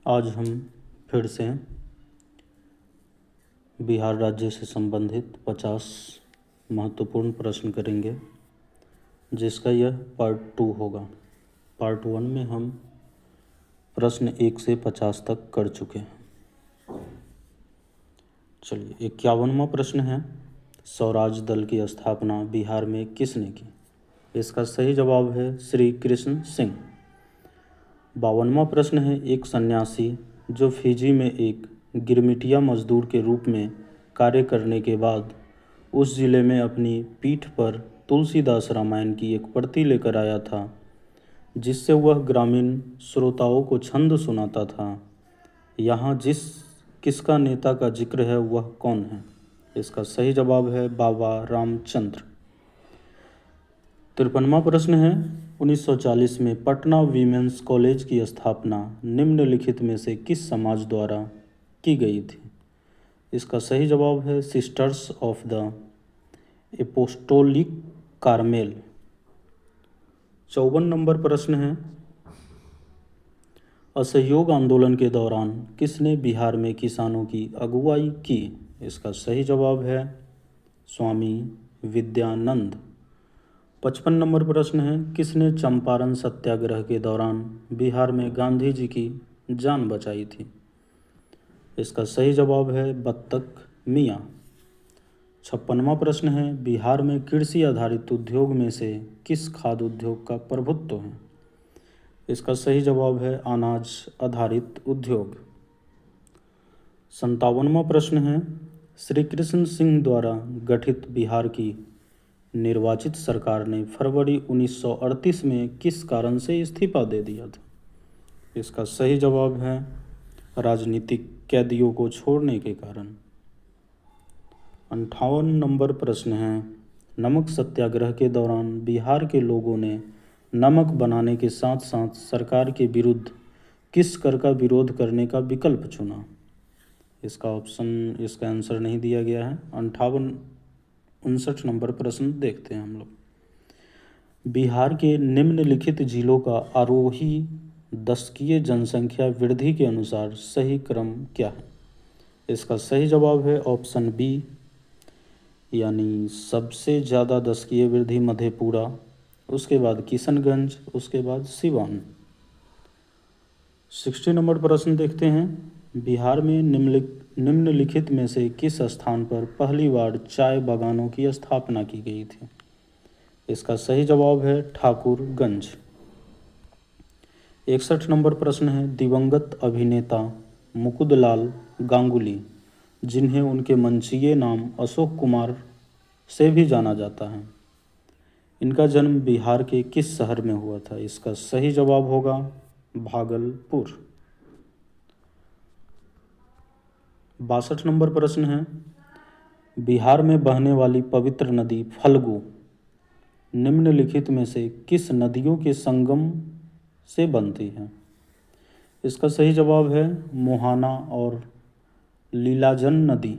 आज हम फिर से बिहार राज्य से संबंधित 50 महत्वपूर्ण प्रश्न करेंगे, जिसका यह पार्ट 2 होगा। पार्ट 1 में हम प्रश्न 1 से 50 तक कर चुके हैं। चलिए, 51वां प्रश्न है, स्वराज दल की स्थापना बिहार में किसने की? इसका सही जवाब है श्री कृष्ण सिंह। 52वां प्रश्न है, एक सन्यासी जो फिजी में एक गिरमिटिया मजदूर के रूप में कार्य करने के बाद उस जिले में अपनी पीठ पर तुलसीदास रामायण की एक प्रति लेकर आया था, जिससे वह ग्रामीण श्रोताओं को छंद सुनाता था, यहाँ किसका नेता का जिक्र है, वह कौन है? इसका सही जवाब है बाबा रामचंद्र। 53वां प्रश्न है, 1940 में पटना वीमेंस कॉलेज की स्थापना निम्नलिखित में से किस समाज द्वारा की गई थी? इसका सही जवाब है sisters of the apostolic Carmel. 54 number प्रश्न है, असहयोग आंदोलन के दौरान किसने बिहार में किसानों की अगुवाई की? इसका सही जवाब है स्वामी विद्यानंद। 55 नंबर प्रश्न है, किसने चंपारण सत्याग्रह के दौरान बिहार में गांधी जी की जान बचाई थी? इसका सही जवाब है बत्तख मियाँ। 56वां प्रश्न है, बिहार में कृषि आधारित उद्योग में से किस खाद्य उद्योग का प्रभुत्व है? इसका सही जवाब है अनाज आधारित उद्योग। 57वां प्रश्न है, श्री कृष्ण सिंह द्वारा गठित बिहार की निर्वाचित सरकार ने फरवरी 1938 में किस कारण से इस्तीफा दे दिया था? इसका सही जवाब है राजनीतिक कैदियों को छोड़ने के कारण। 58 नंबर प्रश्न है, नमक सत्याग्रह के दौरान बिहार के लोगों ने नमक बनाने के साथ साथ सरकार के विरुद्ध किस कर का विरोध करने का विकल्प चुना? इसका आंसर नहीं दिया गया है। 59 नंबर प्रश्न देखते हैं हम लोग। बिहार के निम्नलिखित जिलों का आरोही दशकीय जनसंख्या वृद्धि के अनुसार सही क्रम क्या है? इसका सही जवाब है ऑप्शन बी, यानी सबसे ज़्यादा दशकीय वृद्धि मधेपुरा, उसके बाद किशनगंज, उसके बाद सिवान। 60 नंबर प्रश्न देखते हैं, बिहार में निम्नलिखित में से किस स्थान पर पहली बार चाय बागानों की स्थापना की गई थी? इसका सही जवाब है ठाकुरगंज। 61 नंबर प्रश्न है, दिवंगत अभिनेता मुकुंदलाल गांगुली, जिन्हें उनके मंचीय नाम अशोक कुमार से भी जाना जाता है, इनका जन्म बिहार के किस शहर में हुआ था? इसका सही जवाब होगा भागलपुर। 62 नंबर प्रश्न है, बिहार में बहने वाली पवित्र नदी फल्गु निम्नलिखित में से किस नदियों के संगम से बनती है? इसका सही जवाब है मोहाना और लीलाजन नदी।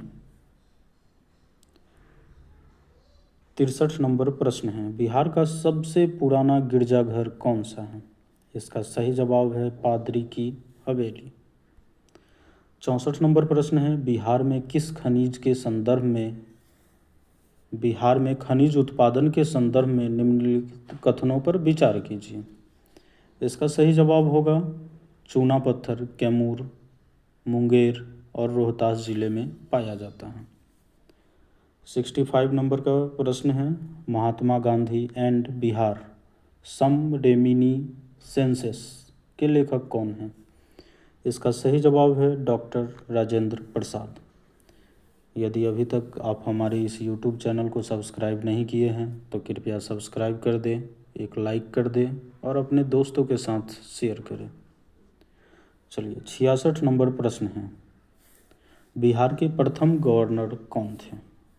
63 नंबर प्रश्न है, बिहार का सबसे पुराना गिरजाघर कौन सा है? इसका सही जवाब है पादरी की हवेली। 64 नंबर प्रश्न है, बिहार में खनिज उत्पादन के संदर्भ में निम्नलिखित कथनों पर विचार कीजिए। इसका सही जवाब होगा चूना पत्थर कैमूर, मुंगेर और रोहतास जिले में पाया जाता है। 65 नंबर का प्रश्न है, Mahatma Gandhi and Bihar some reminiscences के लेखक कौन हैं? इसका सही जवाब है डॉक्टर राजेंद्र प्रसाद। यदि अभी तक आप हमारे इस YouTube चैनल को सब्सक्राइब नहीं किए हैं तो कृपया सब्सक्राइब कर दें, एक लाइक कर दें और अपने दोस्तों के साथ शेयर करें। चलिए, 66 नंबर प्रश्न है, बिहार के प्रथम गवर्नर कौन थे?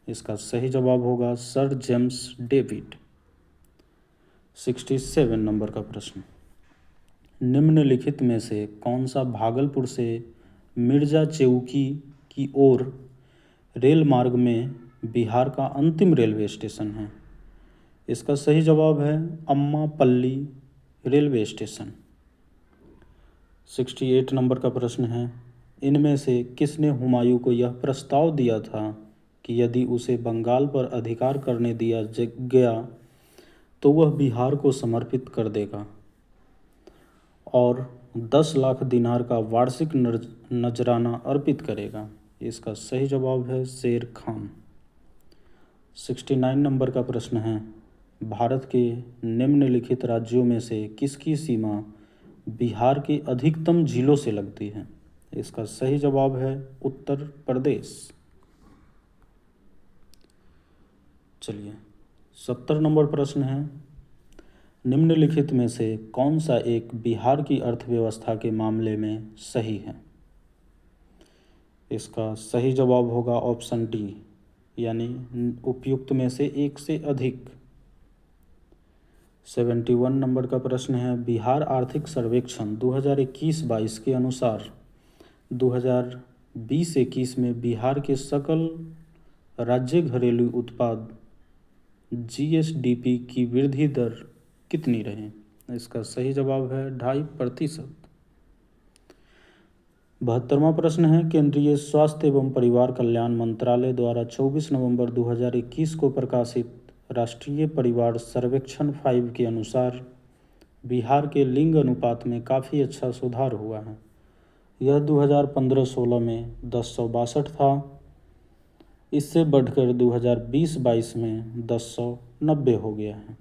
इसका सही जवाब होगा सर जेम्स डेविड। 67 नंबर का प्रश्न, निम्नलिखित में से कौन सा भागलपुर से मिर्जा चेउकी की ओर रेल मार्ग में बिहार का अंतिम रेलवे स्टेशन है? इसका सही जवाब है अम्मापल्ली रेलवे स्टेशन। 68 नंबर का प्रश्न है, इनमें से किसने हुमायूं को यह प्रस्ताव दिया था कि यदि उसे बंगाल पर अधिकार करने दिया गया तो वह बिहार को समर्पित कर देगा और 10 लाख दिनार का वार्षिक नजराना अर्पित करेगा? इसका सही जवाब है शेर खान। 69 नंबर का प्रश्न है, भारत के निम्नलिखित राज्यों में से किसकी सीमा बिहार के अधिकतम जिलों से लगती है? इसका सही जवाब है उत्तर प्रदेश। चलिए 70 नंबर प्रश्न है, निम्नलिखित में से कौन सा एक बिहार की अर्थव्यवस्था के मामले में सही है? इसका सही जवाब होगा ऑप्शन डी, यानी उपयुक्त में से एक से अधिक। 71 नंबर का प्रश्न है, बिहार आर्थिक सर्वेक्षण 2021-22 के अनुसार 2020-21 में बिहार के सकल राज्य घरेलू उत्पाद GSDP की वृद्धि दर कितनी रही? इसका सही जवाब है 2.5%। 72वां प्रश्न है, केंद्रीय स्वास्थ्य एवं परिवार कल्याण मंत्रालय द्वारा 24 नवंबर 2021 को प्रकाशित राष्ट्रीय परिवार सर्वेक्षण 5 के अनुसार बिहार के लिंग अनुपात में काफ़ी अच्छा सुधार हुआ है। यह 2015-16 में 1062 था, इससे बढ़कर 2020-22 में 1090 हो गया है।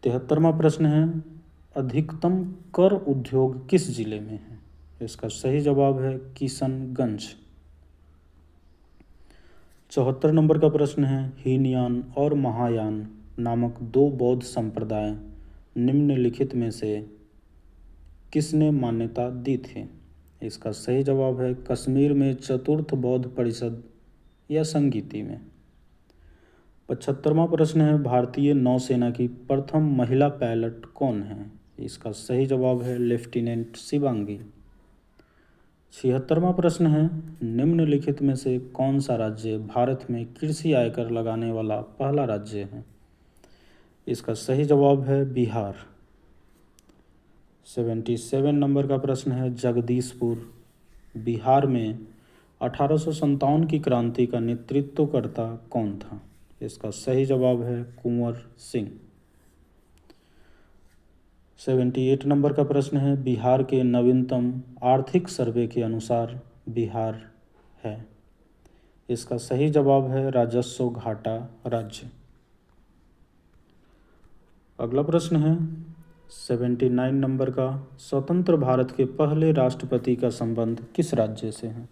73वां प्रश्न है, अधिकतम कर उद्योग किस जिले में है? इसका सही जवाब है किशनगंज। 74 नंबर का प्रश्न है, हीनयान और महायान नामक दो बौद्ध संप्रदाय निम्नलिखित में से किसने मान्यता दी थी? इसका सही जवाब है कश्मीर में चतुर्थ बौद्ध परिषद या संगीति में। 75वां प्रश्न है, भारतीय नौसेना की प्रथम महिला पायलट कौन है? इसका सही जवाब है लेफ्टिनेंट शिवांगी। 76वां प्रश्न है, निम्नलिखित में से कौन सा राज्य भारत में कृषि आयकर लगाने वाला पहला राज्य है? इसका सही जवाब है बिहार। 77 नंबर का प्रश्न है, जगदीशपुर बिहार में 1857 की क्रांति का नेतृत्वकर्ता कौन था? इसका सही जवाब है कुंवर सिंह। 78 नंबर का प्रश्न है, बिहार के नवीनतम आर्थिक सर्वे के अनुसार बिहार है। इसका सही जवाब है राजस्व घाटा राज्य। अगला प्रश्न है 79 नंबर का, स्वतंत्र भारत के पहले राष्ट्रपति का संबंध किस राज्य से है?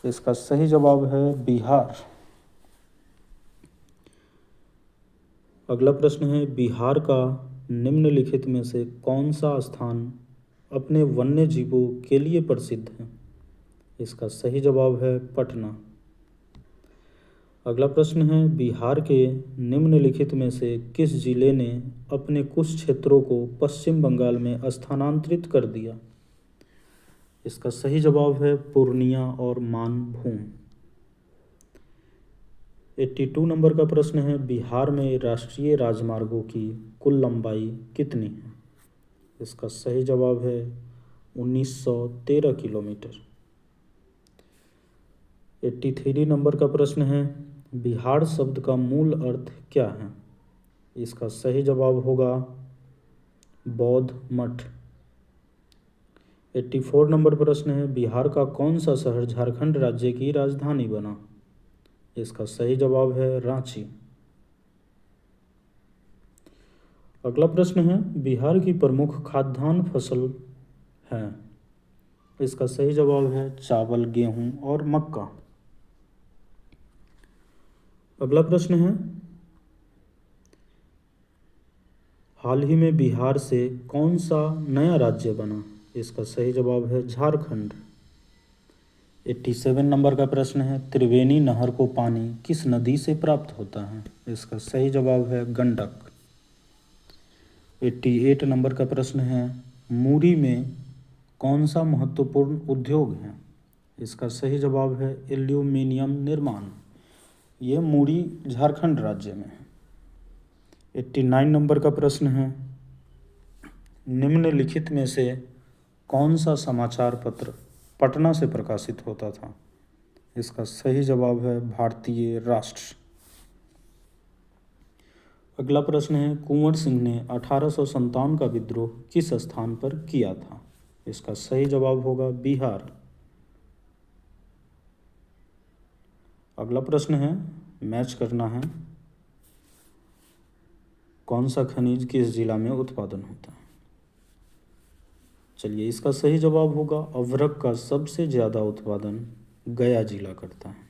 इसका सही जवाब है बिहार। अगला प्रश्न है, बिहार का निम्नलिखित में से कौन सा स्थान अपने वन्य जीवों के लिए प्रसिद्ध है? इसका सही जवाब है पटना। अगला प्रश्न है, बिहार के निम्नलिखित में से किस जिले ने अपने कुछ क्षेत्रों को पश्चिम बंगाल में स्थानांतरित कर दिया? इसका सही जवाब है पूर्णिया और मानभूम। 82 नंबर का प्रश्न है, बिहार में राष्ट्रीय राजमार्गों की कुल लंबाई कितनी है? इसका सही जवाब है 1913 किलोमीटर। 83 नंबर का प्रश्न है, बिहार शब्द का मूल अर्थ क्या है? इसका सही जवाब होगा बौद्ध मठ। 84 नंबर प्रश्न है, बिहार का कौन सा शहर झारखंड राज्य की राजधानी बना? इसका सही जवाब है रांची। अगला प्रश्न है, बिहार की प्रमुख खाद्यान्न फसल है? इसका सही जवाब है चावल, गेहूं और मक्का। अगला प्रश्न है, हाल ही में बिहार से कौन सा नया राज्य बना? इसका सही जवाब है झारखंड। 87 नंबर का प्रश्न है, त्रिवेणी नहर को पानी किस नदी से प्राप्त होता है? इसका सही जवाब है गंडक। 88 नंबर का प्रश्न है, मूरी में कौन सा महत्वपूर्ण उद्योग है? इसका सही जवाब है एल्यूमीनियम निर्माण। ये मूरी झारखंड राज्य में है। 89 नंबर का प्रश्न है, निम्नलिखित में से कौन सा समाचार पत्र पटना से प्रकाशित होता था? इसका सही जवाब है भारतीय राष्ट्र। अगला प्रश्न है, कुंवर सिंह ने 1857 का विद्रोह किस स्थान पर किया था? इसका सही जवाब होगा बिहार। अगला प्रश्न है, मैच करना है, कौन सा खनिज किस जिला में उत्पादन होता है? चलिए, इसका सही जवाब होगा अभ्रक का सबसे ज़्यादा उत्पादन गया जिला करता है।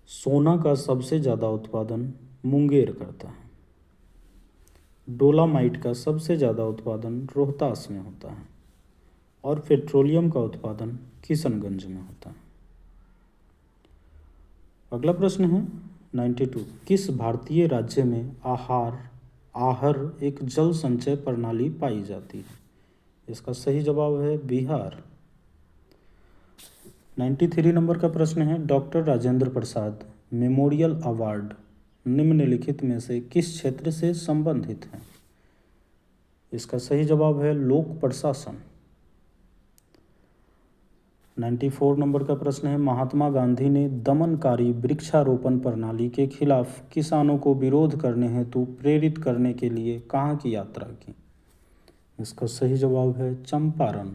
सोना का सबसे ज़्यादा उत्पादन मुंगेर करता है। डोलामाइट का सबसे ज़्यादा उत्पादन रोहतास में होता है और पेट्रोलियम का उत्पादन किशनगंज में होता है। अगला प्रश्न है 92, किस भारतीय राज्य में आहर एक जल संचय प्रणाली पाई जाती है? इसका सही जवाब है बिहार। 93 नंबर का प्रश्न है, doctor Rajendra Prasad memorial award निम्नलिखित में से किस क्षेत्र से संबंधित है? इसका सही जवाब है लोक प्रशासन। 94 नंबर का प्रश्न है, महात्मा गांधी ने दमनकारी वृक्षारोपण प्रणाली के खिलाफ किसानों को विरोध करने हेतु प्रेरित करने के लिए कहाँ की यात्रा की? इसका सही जवाब है चंपारण।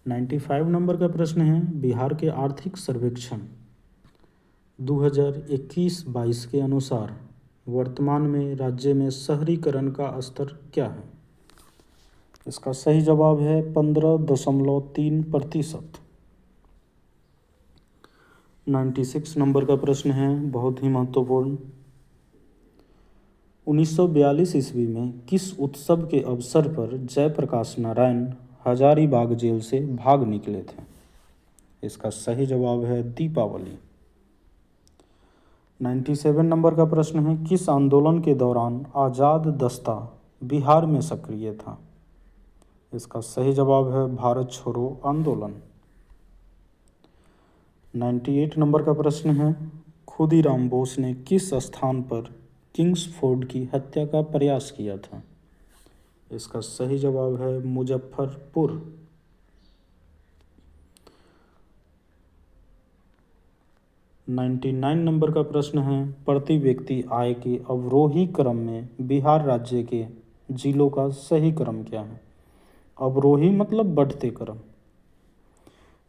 95 नंबर का प्रश्न है, बिहार के आर्थिक सर्वेक्षण 2021-22 के अनुसार वर्तमान में राज्य में शहरीकरण का स्तर क्या है? इसका सही जवाब है 15.3%। 96 नंबर का प्रश्न है, बहुत ही महत्वपूर्ण, 1942 ईस्वी में किस उत्सव के अवसर पर जयप्रकाश नारायण हजारीबाग जेल से भाग निकले थे? इसका सही जवाब है दीपावली। 97 नंबर का प्रश्न है, किस आंदोलन के दौरान आज़ाद दस्ता बिहार में सक्रिय था? इसका सही जवाब है भारत छोड़ो आंदोलन। 98 नंबर का प्रश्न है, खुदीराम बोस ने किस स्थान पर किंग्सफोर्ड की हत्या का प्रयास किया था? इसका सही जवाब है मुजफ्फरपुर। 99 नंबर का प्रश्न है, प्रति व्यक्ति आय के अवरोही क्रम में बिहार राज्य के जिलों का सही क्रम क्या है? अवरोही मतलब बढ़ते क्रम।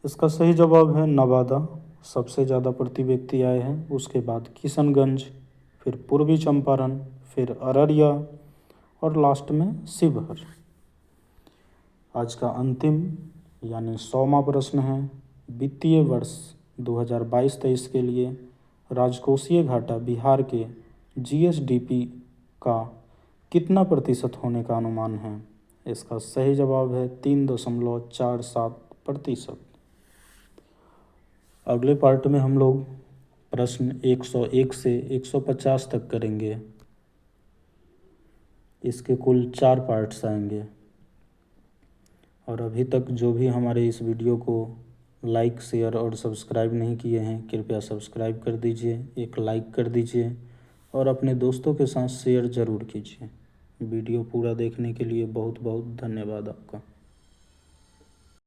इसका सही जवाब है नवादा, सबसे ज़्यादा प्रति व्यक्ति आए हैं, उसके बाद किशनगंज, फिर पूर्वी चंपारण, फिर अररिया और लास्ट में शिवहर। आज का अंतिम यानी 100वां प्रश्न है, वित्तीय वर्ष 2022-23 के लिए राजकोषीय घाटा बिहार के जीएसडीपी का कितना प्रतिशत होने का अनुमान है? इसका सही जवाब है 3.47%। अगले पार्ट में हम लोग प्रश्न 101 से 150 तक करेंगे। इसके कुल 4 पार्ट्स आएंगे। और अभी तक जो भी हमारे इस वीडियो को लाइक, शेयर और सब्सक्राइब नहीं किए हैं, कृपया सब्सक्राइब कर दीजिए, एक लाइक कर दीजिए और अपने दोस्तों के साथ शेयर ज़रूर कीजिए। वीडियो पूरा देखने के लिए बहुत बहुत धन्यवाद आपका।